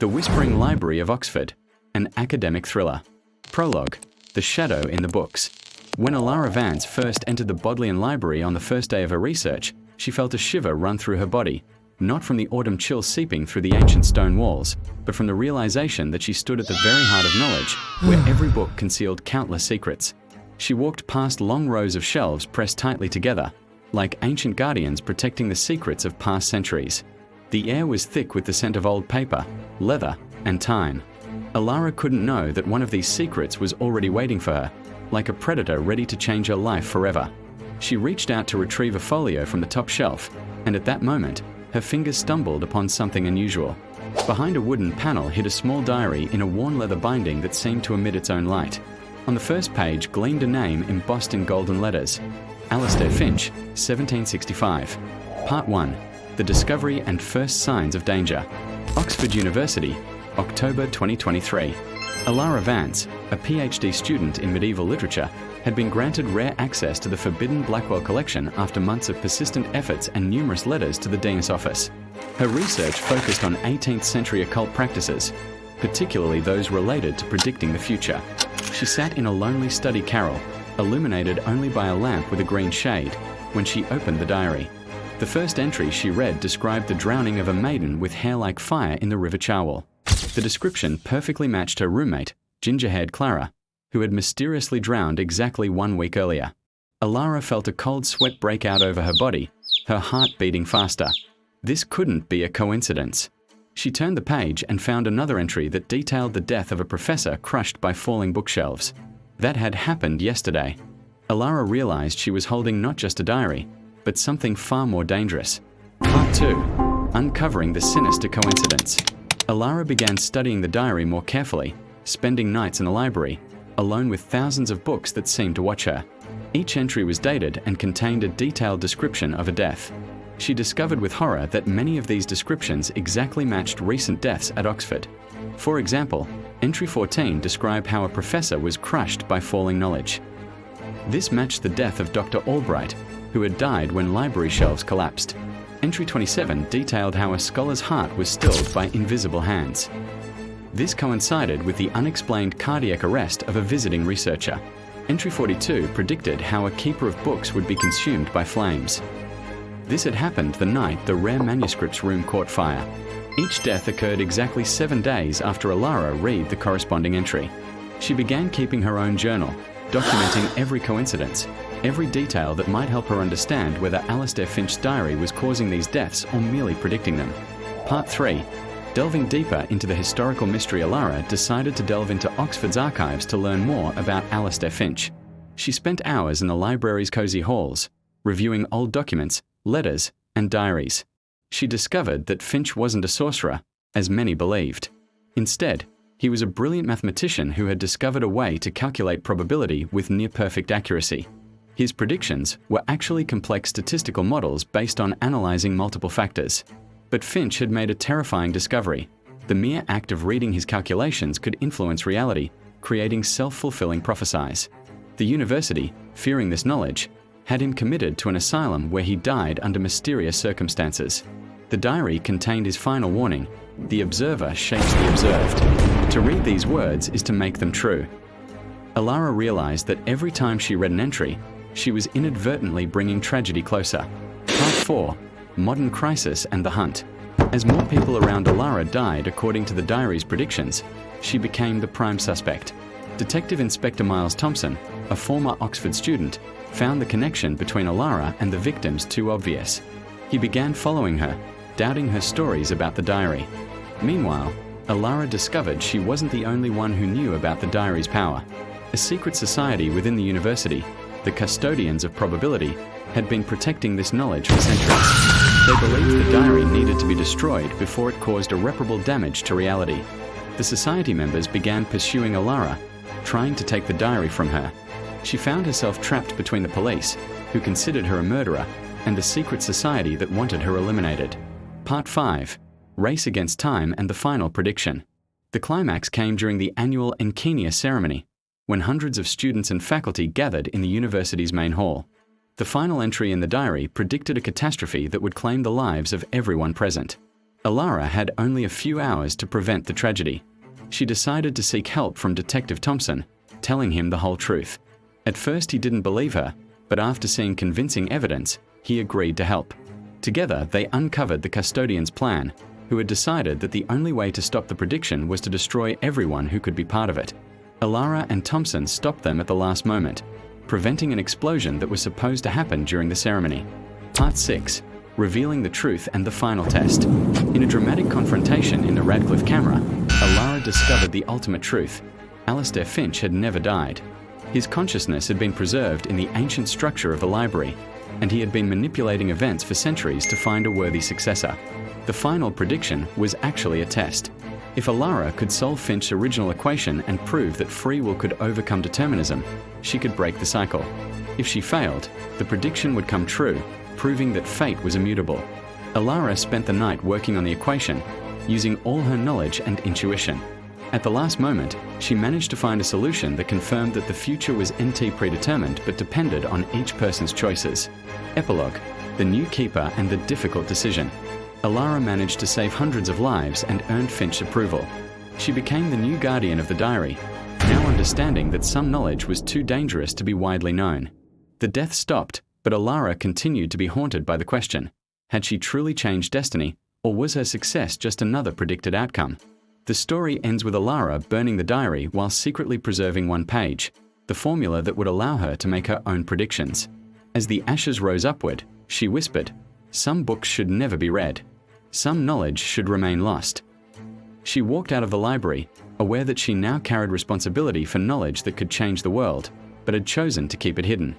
The Whispering Library of Oxford, an academic thriller. Prologue, The Shadow in the Books. When Elara Vance first entered the Bodleian Library on the first day of her research, she felt a shiver run through her body, not from the autumn chill seeping through the ancient stone walls, but from the realization that she stood at the very heart of knowledge, where every book concealed countless secrets. She walked past long rows of shelves pressed tightly together, like ancient guardians protecting the secrets of past centuries. The air was thick with the scent of old paper, leather, and time. Elara couldn't know that one of these secrets was already waiting for her, like a predator ready to change her life forever. She reached out to retrieve a folio from the top shelf, and at that moment, her fingers stumbled upon something unusual. Behind a wooden panel hid a small diary in a worn leather binding that seemed to emit its own light. On the first page gleamed a name embossed in golden letters: Alastair Finch, 1765. Part 1. The Discovery and First Signs of Danger. Oxford University, October 2023. Elara Vance, a PhD student in medieval literature, had been granted rare access to the forbidden Blackwell collection after months of persistent efforts and numerous letters to the Dean's office. Her research focused on 18th century occult practices, particularly those related to predicting the future. She sat in a lonely study carrel, illuminated only by a lamp with a green shade, when she opened the diary. The first entry she read described the drowning of a maiden with hair like fire in the River Cherwell. The description perfectly matched her roommate, ginger-haired Clara, who had mysteriously drowned exactly 1 week earlier. Elara felt a cold sweat break out over her body, her heart beating faster. This couldn't be a coincidence. She turned the page and found another entry that detailed the death of a professor crushed by falling bookshelves. That had happened yesterday. Elara realized she was holding not just a diary, but something far more dangerous. Part 2. Uncovering the sinister coincidence. Elara began studying the diary more carefully, spending nights in the library, alone with thousands of books that seemed to watch her. Each entry was dated and contained a detailed description of a death. She discovered with horror that many of these descriptions exactly matched recent deaths at Oxford. For example, entry 14 described how a professor was crushed by falling knowledge. This matched the death of Dr. Albright, who had died when library shelves collapsed. Entry 27 detailed how a scholar's heart was stilled by invisible hands. This coincided with the unexplained cardiac arrest of a visiting researcher. Entry 42 predicted how a keeper of books would be consumed by flames. This had happened the night the rare manuscripts room caught fire. Each death occurred exactly 7 days after Elara read the corresponding entry. She began keeping her own journal, documenting every coincidence, every detail that might help her understand whether Alastair Finch's diary was causing these deaths or merely predicting them. Part 3. Delving deeper into the historical mystery, Elara decided to delve into Oxford's archives to learn more about Alastair Finch. She spent hours in the library's cosy halls, reviewing old documents, letters, and diaries. She discovered that Finch wasn't a sorcerer, as many believed. Instead, he was a brilliant mathematician who had discovered a way to calculate probability with near-perfect accuracy. His predictions were actually complex statistical models based on analyzing multiple factors. But Finch had made a terrifying discovery. The mere act of reading his calculations could influence reality, creating self-fulfilling prophecies. The university, fearing this knowledge, had him committed to an asylum where he died under mysterious circumstances. The diary contained his final warning: "The observer shapes the observed. To read these words is to make them true." Elara realized that every time she read an entry, she was inadvertently bringing tragedy closer. Part 4. Modern Crisis and the Hunt. As more people around Elara died according to the diary's predictions, she became the prime suspect. Detective Inspector Miles Thompson, a former Oxford student, found the connection between Elara and the victims too obvious. He began following her, doubting her stories about the diary. Meanwhile, Elara discovered she wasn't the only one who knew about the diary's power. A secret society within the university, the Custodians of Probability, had been protecting this knowledge for centuries. They believed the diary needed to be destroyed before it caused irreparable damage to reality. The society members began pursuing Elara, trying to take the diary from her. She found herself trapped between the police, who considered her a murderer, and the secret society that wanted her eliminated. Part 5. Race Against Time and the Final Prediction. The climax came during the annual Enkenia ceremony, when hundreds of students and faculty gathered in the university's main hall. The final entry in the diary predicted a catastrophe that would claim the lives of everyone present. Elara had only a few hours to prevent the tragedy. She decided to seek help from Detective Thompson, telling him the whole truth. At first he didn't believe her, but after seeing convincing evidence, he agreed to help. Together they uncovered the Custodians' plan, who had decided that the only way to stop the prediction was to destroy everyone who could be part of it. Elara and Thompson stopped them at the last moment, preventing an explosion that was supposed to happen during the ceremony. Part 6. Revealing the truth and the final test. In a dramatic confrontation in the Radcliffe camera, Elara discovered the ultimate truth. Alistair Finch had never died. His consciousness had been preserved in the ancient structure of the library, and he had been manipulating events for centuries to find a worthy successor. The final prediction was actually a test. If Elara could solve Finch's original equation and prove that free will could overcome determinism, she could break the cycle. If she failed, the prediction would come true, proving that fate was immutable. Elara spent the night working on the equation, using all her knowledge and intuition. At the last moment, she managed to find a solution that confirmed that the future was NT predetermined but depended on each person's choices. Epilogue: The New Keeper and the Difficult Decision. Elara managed to save hundreds of lives and earned Finch's approval. She became the new guardian of the diary, now understanding that some knowledge was too dangerous to be widely known. The death stopped, but Elara continued to be haunted by the question: had she truly changed destiny, or was her success just another predicted outcome? The story ends with Elara burning the diary while secretly preserving one page, the formula that would allow her to make her own predictions. As the ashes rose upward, she whispered, "Some books should never be read. Some knowledge should remain lost." She walked out of the library, aware that she now carried responsibility for knowledge that could change the world, but had chosen to keep it hidden.